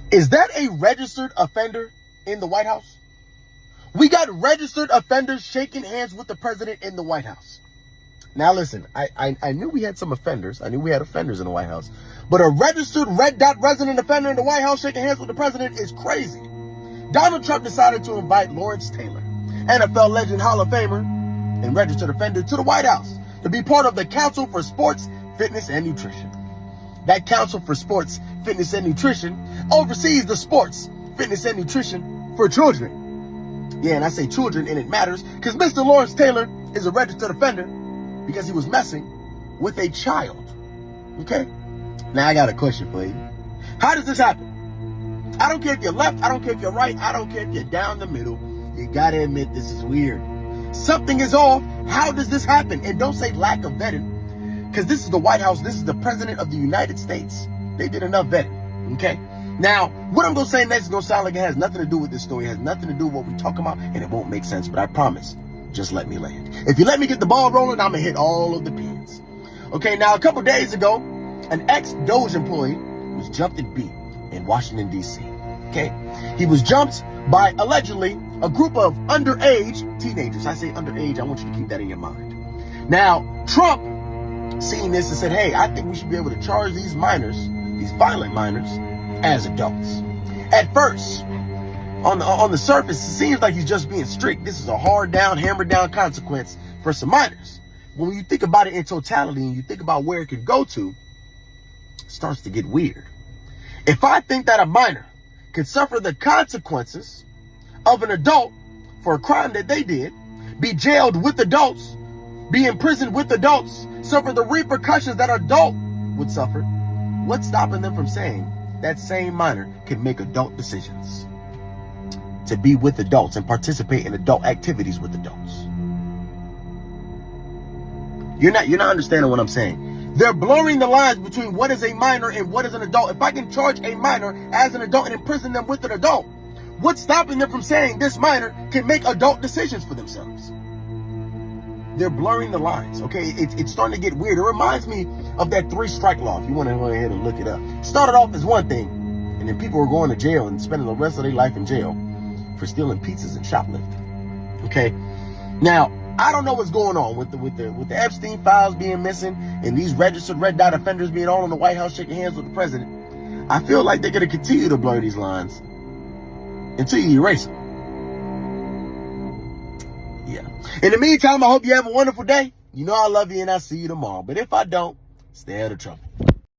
Is that a registered offender in the White House? We got registered offenders shaking hands with the president in the White House. Now listen, I knew we had some offenders. I knew we had offenders in the White House. But a registered red dot resident offender in the White House shaking hands with the president is crazy. Donald Trump decided to invite Lawrence Taylor, NFL legend, Hall of Famer, and registered offender, to the White House to be part of the Council for Sports, Fitness, and Nutrition. That Council for Sports, Fitness, and Nutrition oversees the sports, fitness, and nutrition for children. Yeah, and I say children, and it matters because Mr. Lawrence Taylor is a registered offender because he was messing with a child. Okay? Now I got a question for you. How does this happen? I don't care if you're left, I don't care if you're right, I don't care if you're down the middle. You gotta admit this is weird. Something is off. How does this happen? And don't say lack of vetting, because this is the White House. This is the President of the United States. They did enough vetting. Okay? Now, what I'm gonna say next is gonna sound like it has nothing to do with this story. It has nothing to do with what we're talking about, and it won't make sense, but I promise, just let me land. If you let me get the ball rolling, I'm gonna hit all of the pins. Okay, now a couple days ago, an ex-Doge employee was jumped and beat in Washington, D.C. Okay? He was jumped by, allegedly, a group of underage teenagers. I say underage, I want you to keep that in your mind. Now, Trump seen this and said, hey, I think we should be able to charge these minors, these violent minors, as adults. At first, on the surface, it seems like he's just being strict. This is a hard down, hammered down consequence for some minors. When you think about it in totality and you think about where it could go to, it starts to get weird. If I think that a minor could suffer the consequences of an adult for a crime that they did, be jailed with adults, be imprisoned with adults, suffer the repercussions that an adult would suffer, what's stopping them from saying that same minor can make adult decisions to be with adults and participate in adult activities with adults? You're not understanding what I'm saying. They're blurring the lines between what is a minor and what is an adult. If I can charge a minor as an adult and imprison them with an adult, what's stopping them from saying this minor can make adult decisions for themselves? They're blurring the lines, okay? It's starting to get weird. It reminds me of that 3-strike law, if you want to go ahead and look it up. It started off as one thing, and then people were going to jail and spending the rest of their life in jail for stealing pizzas and shoplifting, okay? Now, I don't know what's going on with the Epstein files being missing and these registered red dot offenders being all in the White House shaking hands with the president. I feel like they're going to continue to blur these lines until you erase them. Yeah. In the meantime, I hope you have a wonderful day. You know I love you and I'll see you tomorrow. But if I don't, stay out of trouble.